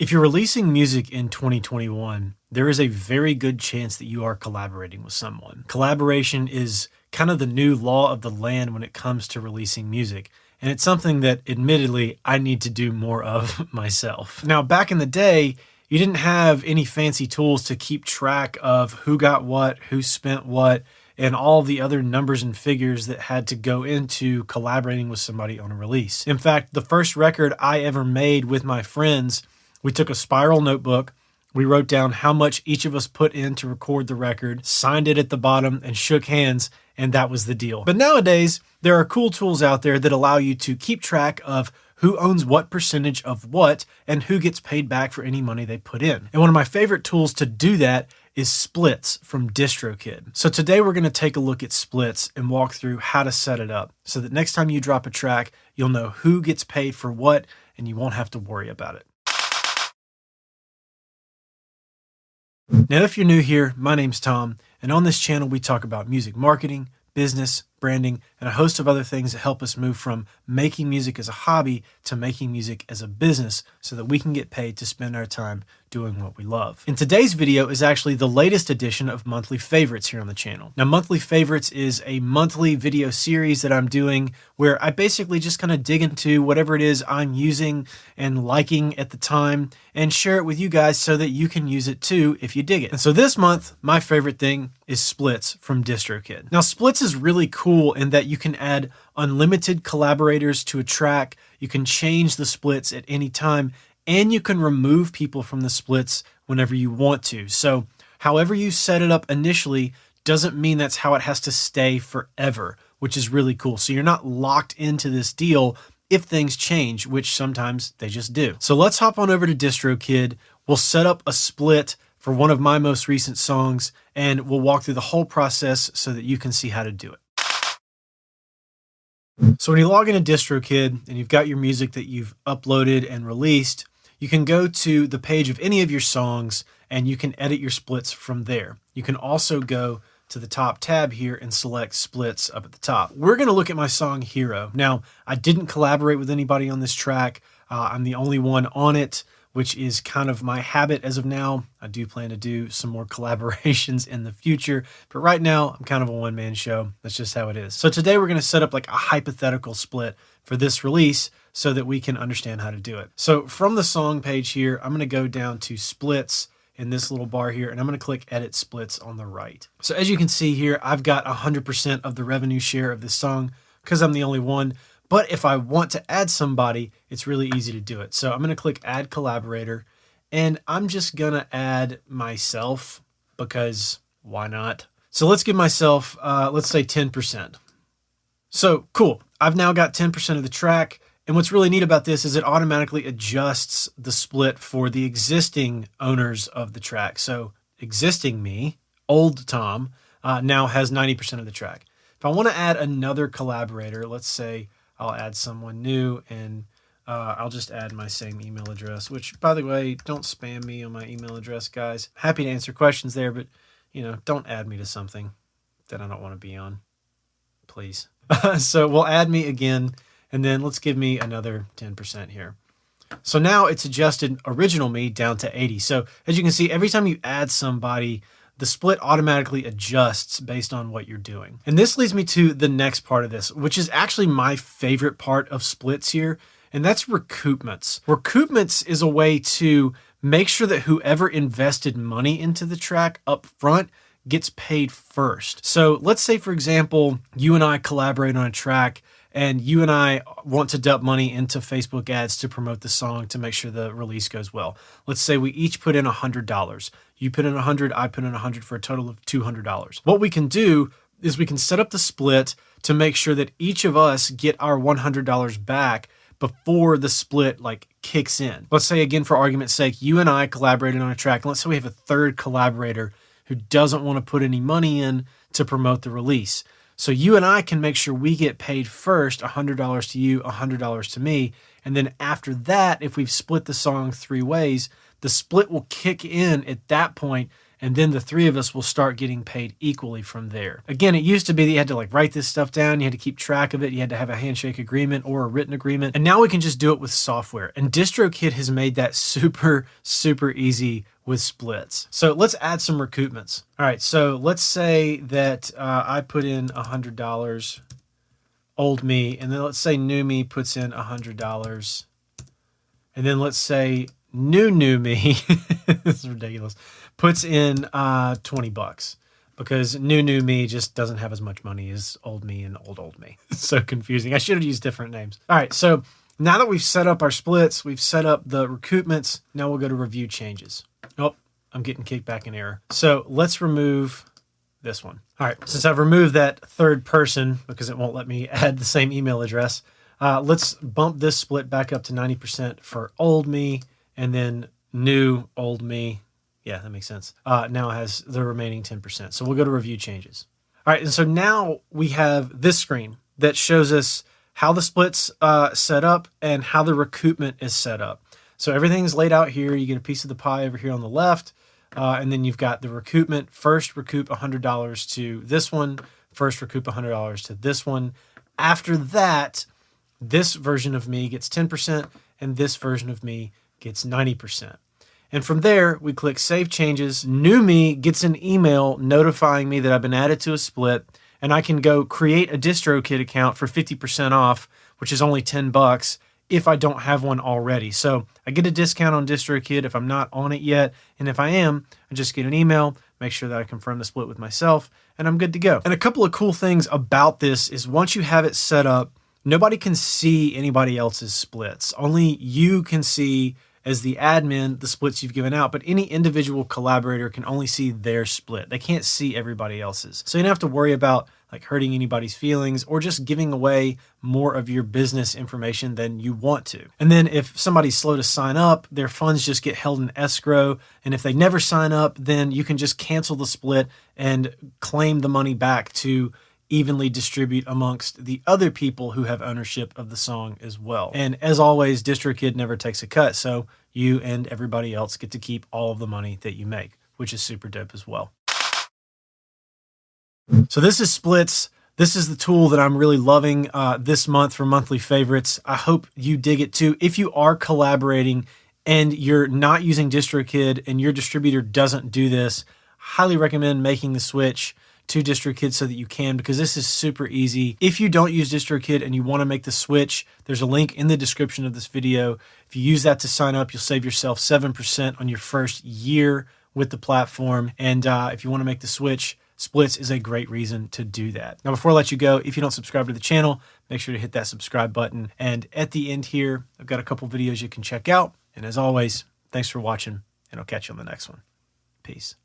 If you're releasing music in 2021, there is a very good chance that you are collaborating with someone. Collaboration is kind of the new law of the land when it comes to releasing music. And it's something that admittedly I need to do more of myself. Now, back in the day, you didn't have any fancy tools to keep track of who got what, who spent what, and all the other numbers and figures that had to go into collaborating with somebody on a release. In fact, the first record I ever made with my friends, we took a spiral notebook, we wrote down how much each of us put in to record the record, signed it at the bottom, and shook hands, and that was the deal. But nowadays, there are cool tools out there that allow you to keep track of who owns what percentage of what and who gets paid back for any money they put in. And one of my favorite tools to do that is splits from DistroKid. So today we're going to take a look at splits and walk through how to set it up so that next time you drop a track, you'll know who gets paid for what and you won't have to worry about it. Now, if you're new here, my name's Tom, and on this channel, we talk about music marketing, business, branding, and a host of other things that help us move from making music as a hobby to making music as a business so that we can get paid to spend our time doing what we love. And today's video is actually the latest edition of Monthly Favorites here on the channel. Now, Monthly Favorites is a monthly video series that I'm doing where I basically just kind of dig into whatever it is I'm using and liking at the time and share it with you guys so that you can use it too if you dig it. And so this month, my favorite thing is splits from DistroKid. Now, splits is really cool in that you can add unlimited collaborators to a track, you can change the splits at any time, and you can remove people from the splits whenever you want to. So however you set it up initially doesn't mean that's how it has to stay forever, which is really cool. So you're not locked into this deal if things change, which sometimes they just do. So let's hop on over to DistroKid. We'll set up a split for one of my most recent songs, and we'll walk through the whole process so that you can see how to do it. So when you log into DistroKid and you've got your music that you've uploaded and released, you can go to the page of any of your songs and you can edit your splits from there. You can also go to the top tab here and select splits up at the top. We're going to look at my song Hero. Now, I didn't collaborate with anybody on this track. I'm the only one on it, which is kind of my habit as of now. I do plan to do some more collaborations in the future, but right now I'm kind of a one-man show. That's just how it is. So today we're going to set up like a hypothetical split for this release so that we can understand how to do it. So from the song page here, I'm going to go down to splits in this little bar here, and I'm going to click edit splits on the right. So as you can see here, I've got 100% of the revenue share of this song because I'm the only one. But if I want to add somebody, it's really easy to do it. So I'm going to click add collaborator, and I'm just going to add myself because why not? So let's give myself, let's say 10%. So cool. I've now got 10% of the track. And what's really neat about this is it automatically adjusts the split for the existing owners of the track. So existing me, old Tom, now has 90% of the track. If I want to add another collaborator, let's say I'll add someone new, and I'll just add my same email address, which, by the way, don't spam me on my email address, guys. Happy to answer questions there, but, you know, don't add me to something that I don't want to be on, please. So we'll add me again, and then let's give me another 10% here. So now it's adjusted original me down to 80. So as you can see, every time you add somebody, the split automatically adjusts based on what you're doing. And this leads me to the next part of this, which is actually my favorite part of splits here, and that's recoupments. Recoupments is a way to make sure that whoever invested money into the track up front gets paid first. So let's say, for example, you and I collaborate on a track and you and I want to dump money into Facebook ads to promote the song to make sure the release goes well. Let's say we each put in $100. You put in 100, I put in 100 for a total of $200. What we can do is we can set up the split to make sure that each of us get our $100 back before the split like kicks in. Let's say, again, for argument's sake, you and I collaborated on a track. And let's say we have a third collaborator who doesn't want to put any money in to promote the release. So you and I can make sure we get paid first, $100 to you, $100 to me. And then after that, if we've split the song 3 ways, the split will kick in at that point, and then the three of us will start getting paid equally from there. Again, it used to be that you had to like write this stuff down, you had to keep track of it, you had to have a handshake agreement or a written agreement, and now we can just do it with software. And DistroKid has made that super, super easy with splits. So let's add some recoupments. All right, so let's say that I put in $100, old me, and then let's say new me puts in $100, and then let's say new me, this is ridiculous, puts in 20 bucks, because new me just doesn't have as much money as old me and old me. It's so confusing. I should have used different names. All right, so now that we've set up our splits, we've set up the recoupments, now we'll go to review changes. Oh, I'm getting kicked back in error. So let's remove this one. All right, since I've removed that third person because it won't let me add the same email address, let's bump this split back up to 90% for old me, and then new old me. Yeah, that makes sense. Now it has the remaining 10%. So we'll go to review changes. All right, and so now we have this screen that shows us how the split's set up and how the recoupment is set up. So everything's laid out here. You get a piece of the pie over here on the left, and then you've got the recoupment. First recoup $100 to this one. First recoup $100 to this one. After that, this version of me gets 10%, and this version of me gets 90%. And from there, we click Save Changes. New me gets an email notifying me that I've been added to a split, and I can go create a DistroKid account for 50% off, which is only 10 bucks if I don't have one already. So I get a discount on DistroKid if I'm not on it yet, and if I am, I just get an email, make sure that I confirm the split with myself, and I'm good to go. And a couple of cool things about this is once you have it set up, nobody can see anybody else's splits. Only you can see, as the admin, the splits you've given out, but any individual collaborator can only see their split. They can't see everybody else's. So you don't have to worry about like hurting anybody's feelings or just giving away more of your business information than you want to. And then if somebody's slow to sign up, their funds just get held in escrow. And if they never sign up, then you can just cancel the split and claim the money back to evenly distribute amongst the other people who have ownership of the song as well. And as always, DistroKid never takes a cut, so you and everybody else get to keep all of the money that you make, which is super dope as well. So this is Splits. This is the tool that I'm really loving this month for monthly favorites. I hope you dig it too. If you are collaborating and you're not using DistroKid and your distributor doesn't do this, highly recommend making the switch to DistroKid so that you can, because this is super easy. If you don't use DistroKid and you want to make the switch, there's a link in the description of this video. If you use that to sign up, you'll save yourself 7% on your first year with the platform. And if you want to make the switch, Splits is a great reason to do that. Now, before I let you go, if you don't subscribe to the channel, make sure to hit that subscribe button. And at the end here, I've got a couple videos you can check out. And as always, thanks for watching, and I'll catch you on the next one. Peace.